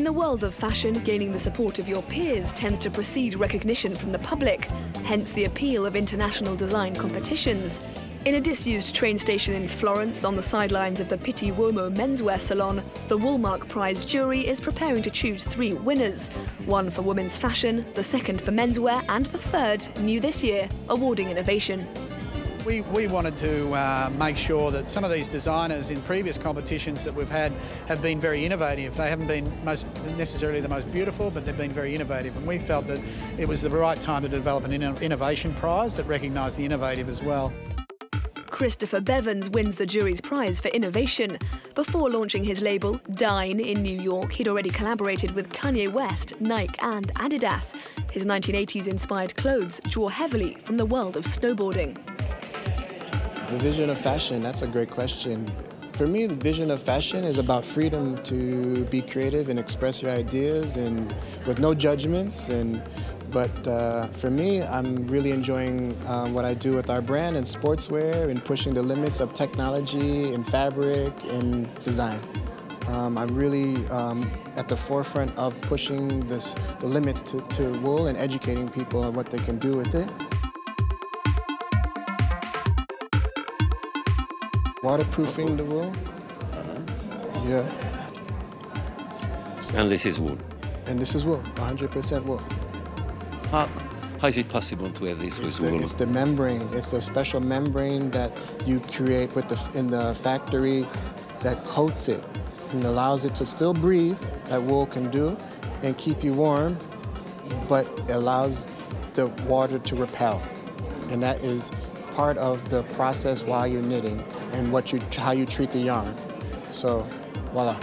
In the world of fashion, gaining the support of your peers tends to precede recognition from the public, hence the appeal of international design competitions. In a disused train station in Florence, on the sidelines of the Pitti Uomo menswear salon, the Woolmark Prize jury is preparing to choose 3 winners. One for women's fashion, the second for menswear, and the third, new this year, awarding innovation. We wanted to make sure that some of these designers in previous competitions that we've had have been very innovative. They haven't been necessarily the most beautiful, but they've been very innovative. And we felt that it was the right time to develop an innovation prize that recognised the innovative as well. Christopher Bevans wins the jury's prize for innovation. Before launching his label, Dine, in New York, he'd already collaborated with Kanye West, Nike and Adidas. His 1980s-inspired clothes draw heavily from the world of snowboarding. The vision of fashion, that's a great question. For me, the vision of fashion is about freedom to be creative and express your ideas and with no judgments. But for me, I'm really enjoying what I do with our brand and sportswear and pushing the limits of technology and fabric and design. I'm really at the forefront of pushing the limits to wool and educating people on what they can do with it. Waterproofing the wool. Yeah. And this is wool. And this is wool, 100% wool. How is it possible to have this with wool? It's the membrane. It's a special membrane that you create in the factory that coats it and allows it to still breathe, that wool can do, and keep you warm, but allows the water to repel. And that is part of the process while you're knitting and how you treat the yarn. So, voila.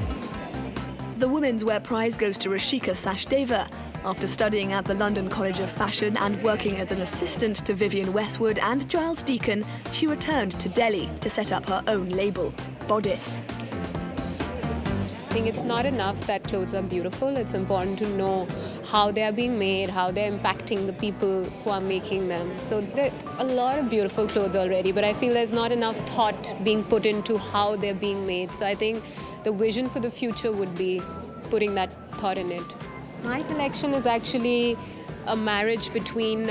The Women's Wear Prize goes to Rishika Sachdeva. After studying at the London College of Fashion and working as an assistant to Vivienne Westwood and Giles Deacon, she returned to Delhi to set up her own label, Bodice. I think it's not enough that clothes are beautiful. It's important to know how they are being made, how they're impacting the people who are making them. So there are a lot of beautiful clothes already, but I feel there's not enough thought being put into how they're being made. So I think the vision for the future would be putting that thought in it. My collection is actually a marriage between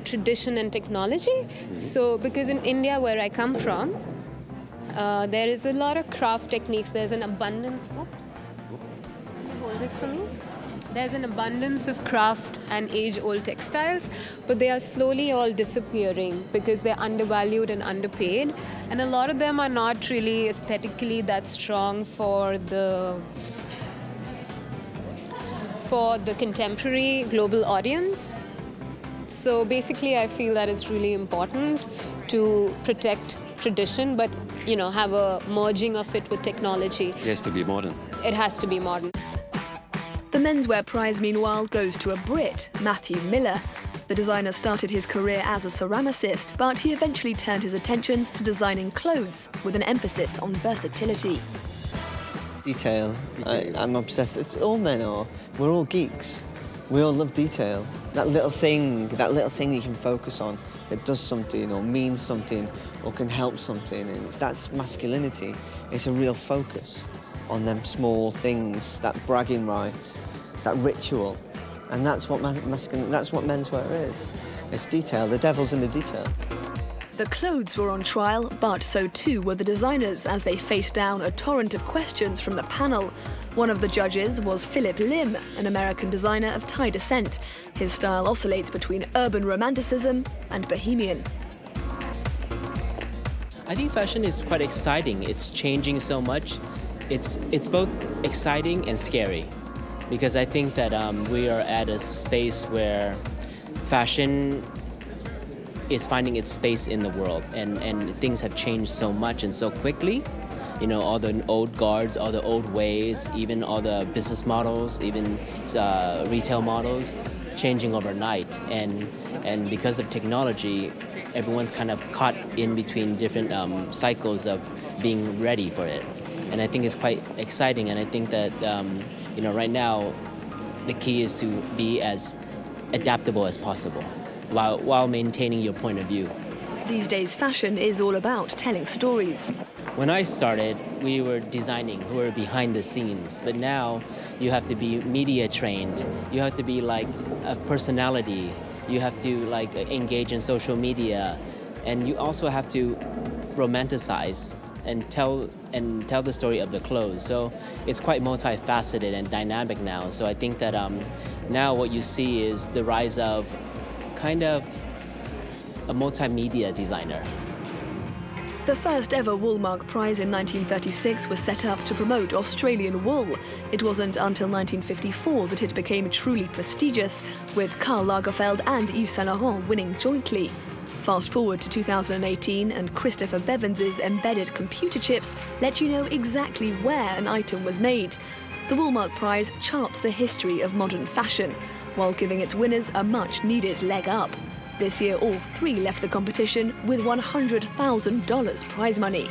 tradition and technology. So because in India, where I come from, there is a lot of craft techniques. There's an abundance. Oops. Can you hold this for me? There's an abundance of craft and age-old textiles, but they are slowly all disappearing because they're undervalued and underpaid. And a lot of them are not really aesthetically that strong for the contemporary global audience. So basically, I feel that it's really important to protect tradition, but have a merging of it with technology. It has to be modern. It has to be modern. The Menswear Prize, meanwhile, goes to a Brit, Matthew Miller. The designer started his career as a ceramicist, but he eventually turned his attentions to designing clothes with an emphasis on versatility. Detail. I'm obsessed. It's all men are. We're all geeks. We all love detail. That little thing you can focus on that does something or means something or can help something. And that's masculinity. It's a real focus on them small things, that bragging rights, that ritual. And that's what menswear is. It's detail. The devil's in the detail. The clothes were on trial, but so too were the designers as they faced down a torrent of questions from the panel. One of the judges was Philip Lim, an American designer of Thai descent. His style oscillates between urban romanticism and bohemian. I think fashion is quite exciting. It's changing so much. It's both exciting and scary, because I think that we are at a space where fashion is finding its space in the world, and things have changed so much and so quickly. All the old guards, all the old ways, even all the business models, even retail models, changing overnight. And because of technology, everyone's kind of caught in between different cycles of being ready for it. And I think it's quite exciting. And I think that right now, the key is to be as adaptable as possible, while maintaining your point of view. These days, fashion is all about telling stories. When I started, we were designing, who were behind the scenes. But now you have to be media trained. You have to be like a personality. You have to like engage in social media, and you also have to romanticize and tell the story of the clothes. So it's quite multifaceted and dynamic now. So I think that now what you see is the rise of kind of a multimedia designer. The first ever Woolmark Prize in 1936 was set up to promote Australian wool. It wasn't until 1954 that it became truly prestigious, with Karl Lagerfeld and Yves Saint Laurent winning jointly. Fast forward to 2018 and Christopher Bevins' embedded computer chips let you know exactly where an item was made. The Woolmark Prize charts the history of modern fashion, while giving its winners a much-needed leg up. This year, all three left the competition with $100,000 prize money.